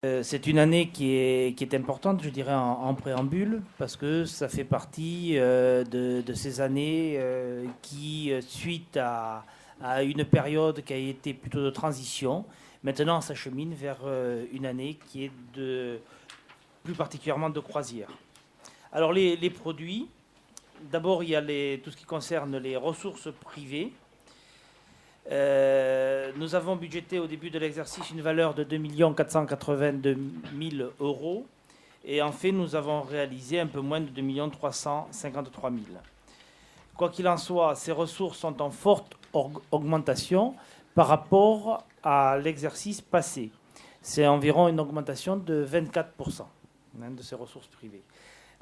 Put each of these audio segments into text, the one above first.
C'est une année qui est importante, je dirais, en préambule, parce que ça fait partie de ces années qui, suite à une période qui a été plutôt de transition, maintenant s'achemine vers une année qui est plus particulièrement de croisière. Alors les produits, d'abord il y a tout ce qui concerne les ressources privées. Nous avons budgété au début de l'exercice une valeur de 2 482 000 euros et en fait nous avons réalisé un peu moins de 2 353 000. Quoi qu'il en soit, ces ressources sont en forte augmentation par rapport à l'exercice passé. C'est environ une augmentation de 24% de ces ressources privées.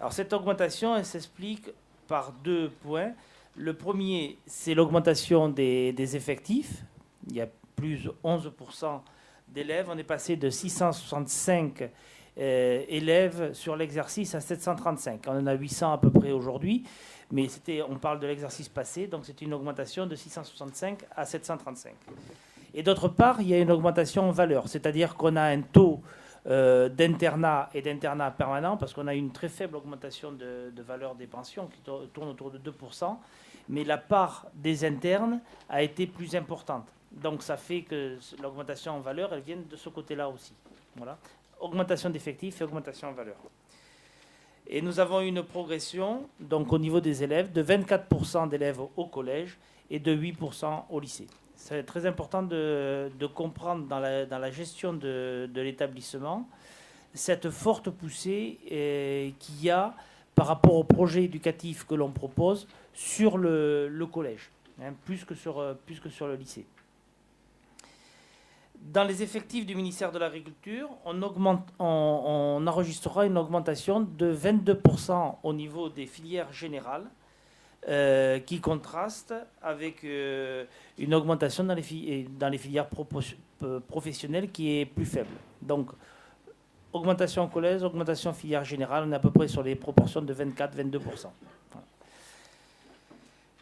Alors cette augmentation, elle s'explique par deux points. Le premier, c'est l'augmentation des effectifs. Il y a plus de 11% d'élèves. On est passé de 665 élèves sur l'exercice à 735. On en a 800 à peu près aujourd'hui, mais on parle de l'exercice passé, donc c'est une augmentation de 665 à 735. Et d'autre part, il y a une augmentation en valeur, c'est-à-dire qu'on a un taux d'internat et d'internat permanent, parce qu'on a une très faible augmentation de valeur des pensions qui tourne autour de 2%, mais la part des internes a été plus importante. Donc ça fait que l'augmentation en valeur, elle vient de ce côté-là aussi. Voilà. Augmentation d'effectifs et augmentation en valeur. Et nous avons une progression, donc au niveau des élèves, de 24% d'élèves au collège et de 8% au lycée. C'est très important de comprendre dans la gestion de l'établissement cette forte poussée qu'il y a par rapport au projet éducatif que l'on propose sur le collège, plus que sur le lycée. Dans les effectifs du ministère de l'Agriculture, on enregistrera une augmentation de 22% au niveau des filières générales, qui contraste avec une augmentation dans les filières professionnelles qui est plus faible. Donc, augmentation collège, augmentation filière générale, on est à peu près sur les proportions de 24-22%. Voilà.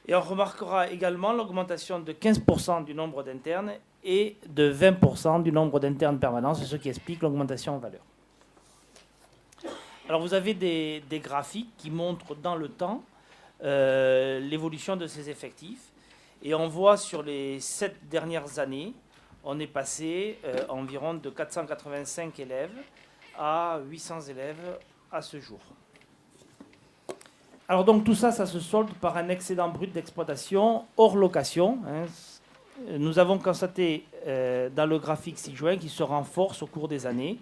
Et on remarquera également l'augmentation de 15% du nombre d'internes et de 20% du nombre d'internes permanents, c'est ce qui explique l'augmentation en valeur. Alors vous avez des graphiques qui montrent dans le temps l'évolution de ces effectifs. Et on voit sur les 7 dernières années, on est passé environ de 485 élèves à 800 élèves à ce jour. Alors donc tout ça, ça se solde par un excédent brut d'exploitation hors location. Nous avons constaté dans le graphique ci-joint qui se renforce au cours des années.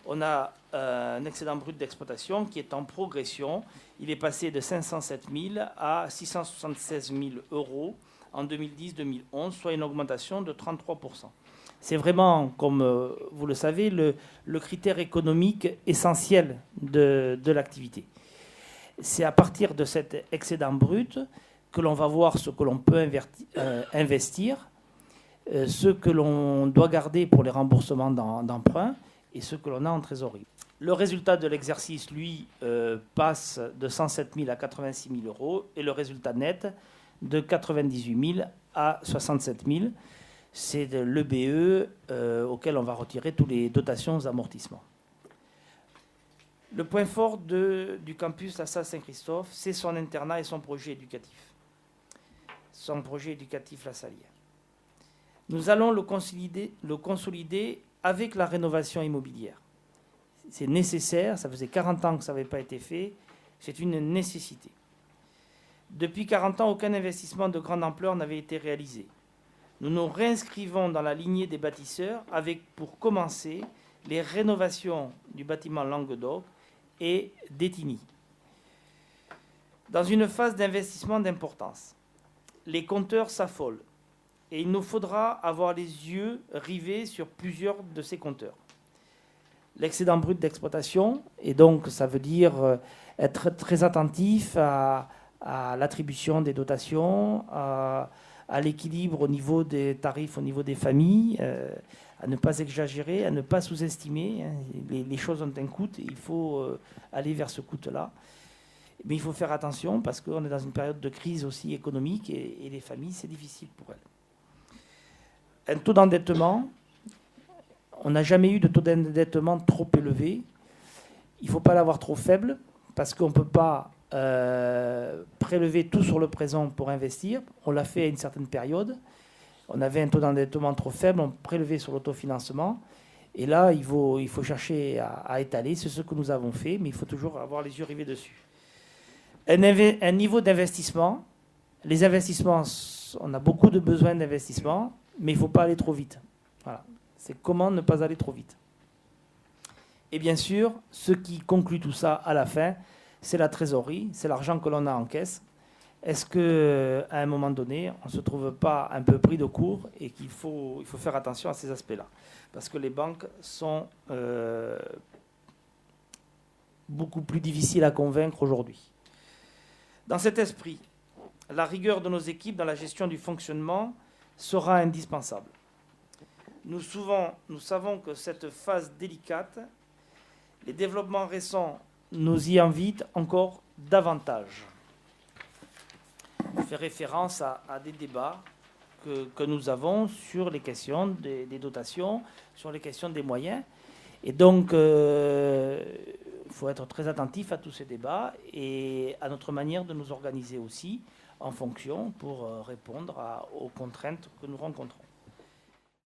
On a un excédent brut d'exploitation qui est en progression. Il est passé de 507 000 à 676 000 euros en 2010-2011, soit une augmentation de 33%. C'est vraiment, comme vous le savez, le critère économique essentiel de l'activité. C'est à partir de cet excédent brut que l'on va voir ce que l'on peut investir, ce que l'on doit garder pour les remboursements d'emprunts et ce que l'on a en trésorerie. Le résultat de l'exercice, lui, passe de 107 000 à 86 000 euros et le résultat net de 98 000 à 67 000. C'est l'EBE auquel on va retirer toutes les dotations aux amortissements. Le point fort du campus La Salle-Saint-Christophe, c'est son internat et son projet éducatif. Son projet éducatif La Salière. Nous allons le consolider avec la rénovation immobilière. C'est nécessaire, ça faisait 40 ans que ça n'avait pas été fait, c'est une nécessité. Depuis 40 ans, aucun investissement de grande ampleur n'avait été réalisé. Nous nous réinscrivons dans la lignée des bâtisseurs avec, pour commencer, les rénovations du bâtiment Languedoc et d'Étigny. Dans une phase d'investissement d'importance, les compteurs s'affolent et il nous faudra avoir les yeux rivés sur plusieurs de ces compteurs. L'excédent brut d'exploitation, et donc ça veut dire être très attentif à l'attribution des dotations, à l'équilibre au niveau des tarifs, au niveau des familles, à ne pas exagérer, à ne pas sous-estimer. Les choses ont un coût et il faut aller vers ce coût-là. Mais il faut faire attention parce qu'on est dans une période de crise aussi économique et les familles, c'est difficile pour elles. Un taux d'endettement, on n'a jamais eu de taux d'endettement trop élevé. Il ne faut pas l'avoir trop faible, parce qu'on ne peut pas prélever tout sur le présent pour investir. On l'a fait à une certaine période. On avait un taux d'endettement trop faible, on prélevait sur l'autofinancement. Et là, il faut chercher à étaler. C'est ce que nous avons fait, mais il faut toujours avoir les yeux rivés dessus. Un niveau d'investissement. Les investissements, on a beaucoup de besoins d'investissement, mais il ne faut pas aller trop vite. Voilà. C'est comment ne pas aller trop vite. Et bien sûr, ce qui conclut tout ça à la fin, c'est la trésorerie, c'est l'argent que l'on a en caisse. Est-ce qu'à un moment donné, on ne se trouve pas un peu pris de court et qu'il faut faire attention à ces aspects-là? Parce que les banques sont beaucoup plus difficiles à convaincre aujourd'hui. Dans cet esprit, la rigueur de nos équipes dans la gestion du fonctionnement sera indispensable. Nous savons que cette phase délicate, les développements récents nous y invitent encore davantage. Je fais référence à des débats que nous avons sur les questions des dotations, sur les questions des moyens. Et donc, il faut être très attentif à tous ces débats et à notre manière de nous organiser aussi en fonction pour répondre aux contraintes que nous rencontrons.